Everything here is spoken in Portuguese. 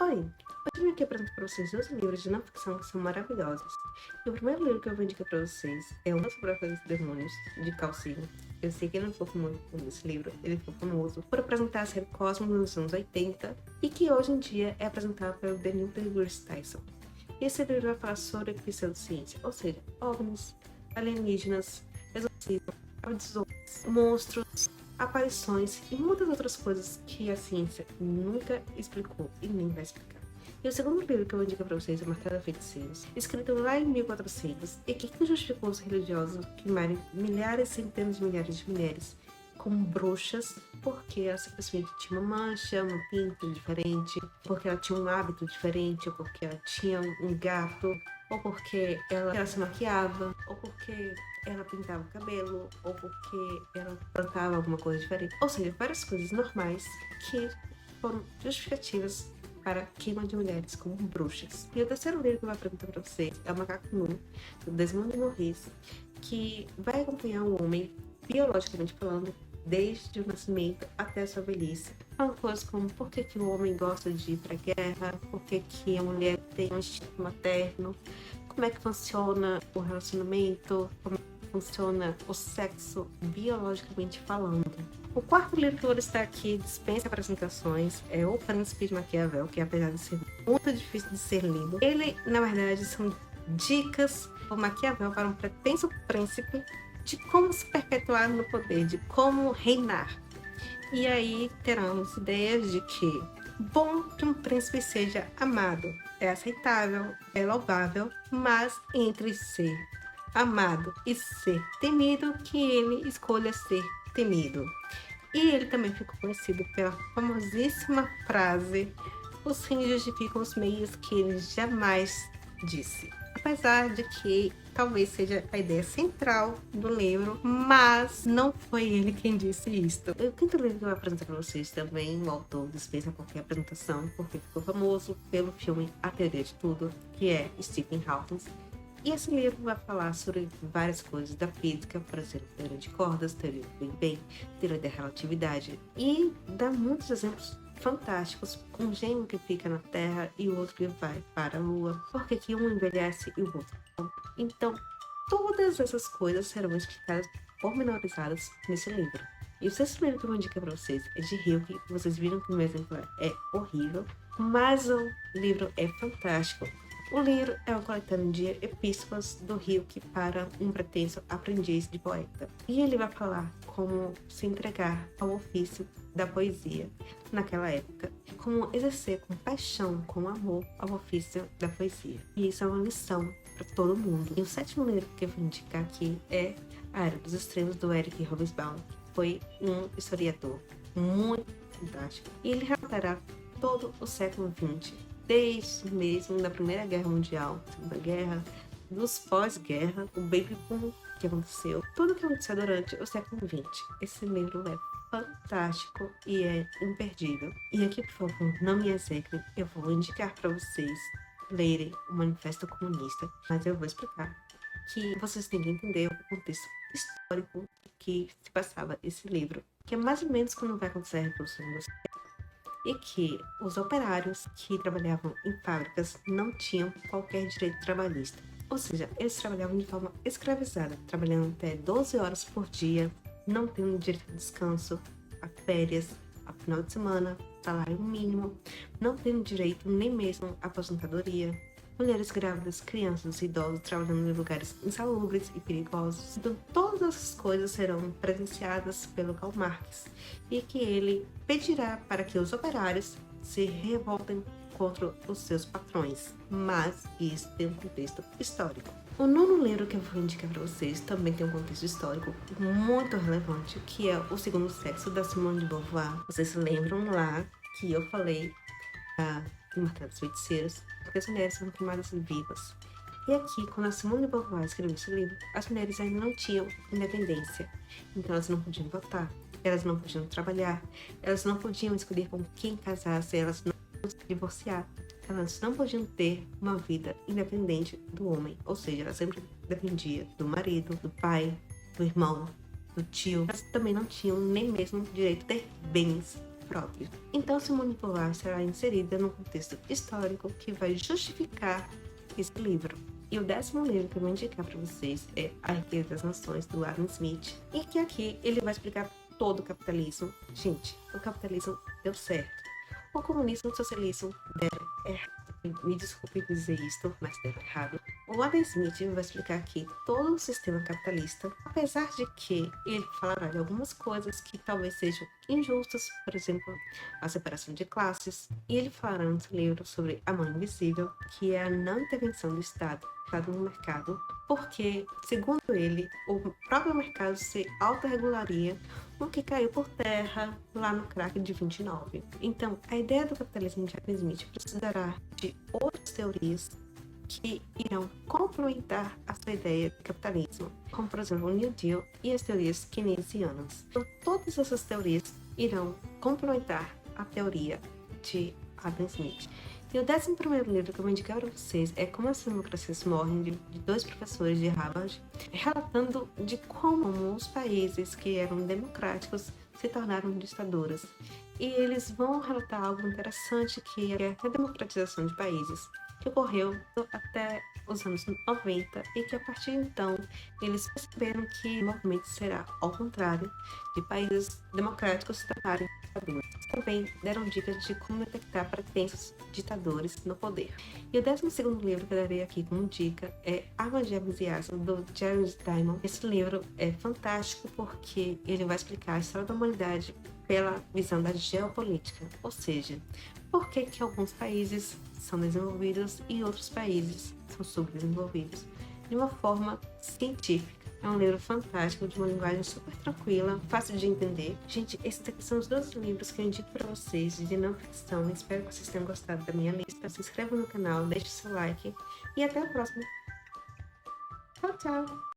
Oi, hoje eu vim aqui apresentar para vocês dois livros de não ficção que são maravilhosos. E o primeiro livro que eu vou indicar para vocês é O Sobre a Coisa dos Demônios, de Carl Sagan. Eu sei que ele não ficou famoso por esse livro, ele ficou famoso por apresentar a série Cosmos nos anos 80 e que hoje em dia é apresentado pelo Neil deGrasse Tyson. E esse livro vai falar sobre pseudociência, ou seja, OVNIs, alienígenas, exorcismo, abduções, monstros, aparições e muitas outras coisas que a ciência nunca explicou e nem vai explicar. E o segundo livro que eu vou indicar para vocês é Martelo de Feiticeiros, escrito lá em 1400, e que justificou os religiosos queimarem milhares, centenas de milhares de mulheres como bruxas, porque ela simplesmente tinha uma mancha, uma pinta diferente, porque ela tinha um hábito diferente, ou porque ela tinha um gato, ou porque ela se maquiava, ou porque ela pintava o cabelo, ou porque ela plantava alguma coisa diferente. Ou seja, várias coisas normais que foram justificativas para a queima de mulheres como bruxas. E o terceiro livro que eu vou apresentar para vocês é O Macaco Nu, do Desmond Morris, que vai acompanhar um homem, biologicamente falando, desde o nascimento até a sua velhice. Falando coisas como por que o homem gosta de ir para a guerra, por que a mulher tem um instinto materno, como é que funciona o relacionamento, como é que funciona o sexo biologicamente falando. O quarto livro que eu vou listar aqui dispensa apresentações, é O Príncipe de Maquiavel, que apesar de ser muito difícil de ser lido, ele, na verdade, são dicas do Maquiavel para um pretenso príncipe de como se perpetuar no poder, de como reinar. E aí teremos ideias de que bom que um príncipe seja amado, é aceitável, é louvável, mas entre ser amado e ser temido, que ele escolha ser temido. E ele também ficou conhecido pela famosíssima frase: os fins justificam os meios, que ele jamais disse. Apesar de que talvez seja a ideia central do livro, mas não foi ele quem disse isto. O quinto livro que eu vou apresentar para vocês também, o autor dispensa qualquer apresentação, porque ficou famoso pelo filme A Teoria de Tudo, que é Stephen Hawking. E esse livro vai falar sobre várias coisas da física, por exemplo, teoria de cordas, teoria do Big Bang, teoria da relatividade, e dá muitos exemplos fantásticos, com um gêmeo que fica na Terra e o outro que vai para a Lua, porque que um envelhece e o outro não. Então, todas essas coisas serão explicadas pormenorizadas nesse livro. E o sexto livro que eu vou indicar para vocês é de Hilke. Vocês viram que o meu exemplar é horrível, mas o livro é fantástico. O livro é uma coletânea de epístolas do Hilke para um pretenso aprendiz de poeta. E ele vai falar como se entregar ao ofício da poesia naquela época, como exercer com paixão, com amor ao ofício da poesia. E isso é uma lição para todo mundo. E o sétimo livro que eu vou indicar aqui é A Era dos Extremos, do Eric Hobsbawm, que foi um historiador muito fantástico. E ele relatará todo o século XX, desde mesmo da Primeira Guerra Mundial, Segunda Guerra, dos pós-guerra, o baby boom que aconteceu, tudo que aconteceu durante o século XX. Esse livro é fantástico e é imperdível. E aqui, por favor, não me execrem, eu vou indicar para vocês lerem o Manifesto Comunista, mas eu vou explicar que vocês têm que entender o contexto histórico que se passava esse livro, que é mais ou menos quando vai acontecer a Revolução Industrial, e que os operários que trabalhavam em fábricas não tinham qualquer direito trabalhista. Ou seja, eles trabalhavam de forma escravizada, trabalhando até 12 horas por dia, não tendo direito a descanso, a férias, a final de semana, salário mínimo, não tendo direito nem mesmo à aposentadoria. Mulheres grávidas, crianças e idosos trabalhando em lugares insalubres e perigosos. Então, todas essas coisas serão presenciadas pelo Karl Marx, e que ele pedirá para que os operários se revoltem contra os seus patrões. Mas isso tem um contexto histórico. O nono livro que eu vou indicar para vocês também tem um contexto histórico muito relevante, que é O Segundo Sexo, da Simone de Beauvoir. Vocês se lembram lá que eu falei de Martelo dos Feiticeiros, porque as mulheres são queimadas vivas. E aqui, quando a Simone de Beauvoir escreveu esse livro, as mulheres ainda não tinham independência. Então elas não podiam votar, elas não podiam trabalhar, elas não podiam escolher com quem casasse, elas não podiam se divorciar, elas não podiam ter uma vida independente do homem. Ou seja, ela sempre dependia do marido, do pai, do irmão, do tio. Elas também não tinham nem mesmo direito a ter bens próprio. Então, Simone de Beauvoir será inserida num contexto histórico que vai justificar esse livro. E o 10º livro que eu vou indicar para vocês é A Riqueza das Nações, do Adam Smith, e que aqui ele vai explicar todo o capitalismo. Gente, o capitalismo deu certo. O comunismo e o socialismo deram errado. Me desculpe dizer isto, mas deram errado. O Adam Smith vai explicar aqui todo o sistema capitalista, apesar de que ele falará de algumas coisas que talvez sejam injustas, por exemplo, a separação de classes, e ele falará no seu livro sobre a mão invisível, que é a não intervenção do Estado no mercado, porque, segundo ele, o próprio mercado se autorregularia, o que caiu por terra lá no crack de 29. Então, a ideia do capitalismo de Adam Smith precisará de outras teorias que irão complementar a sua ideia de capitalismo, como, por exemplo, o New Deal e as teorias keynesianas. Então, todas essas teorias irão complementar a teoria de Adam Smith. E o 11º livro que eu vou indicar para vocês é Como as Democracias Morrem, de 2 professores de Harvard, relatando de como os países que eram democráticos se tornaram ditaduras. E eles vão relatar algo interessante, que é a democratização de países, que ocorreu até os anos 90 e que a partir de então eles perceberam que o movimento será ao contrário, de países democráticos se tornarem ditadores. Também deram dicas de como detectar pretensos ditadores no poder. E o 12º livro que eu darei aqui como dica é Armas, Gemas e Aço, do Jared Diamond. Esse livro é fantástico porque ele vai explicar a história da humanidade pela visão da geopolítica, ou seja, por que alguns países são desenvolvidos e outros países são subdesenvolvidos, de uma forma científica. É um livro fantástico, de uma linguagem super tranquila, fácil de entender. Gente, esses aqui são os 2 livros que eu indico para vocês de não ficção. Espero que vocês tenham gostado da minha lista. Se inscreva no canal, deixe seu like e até a próxima. Tchau, tchau!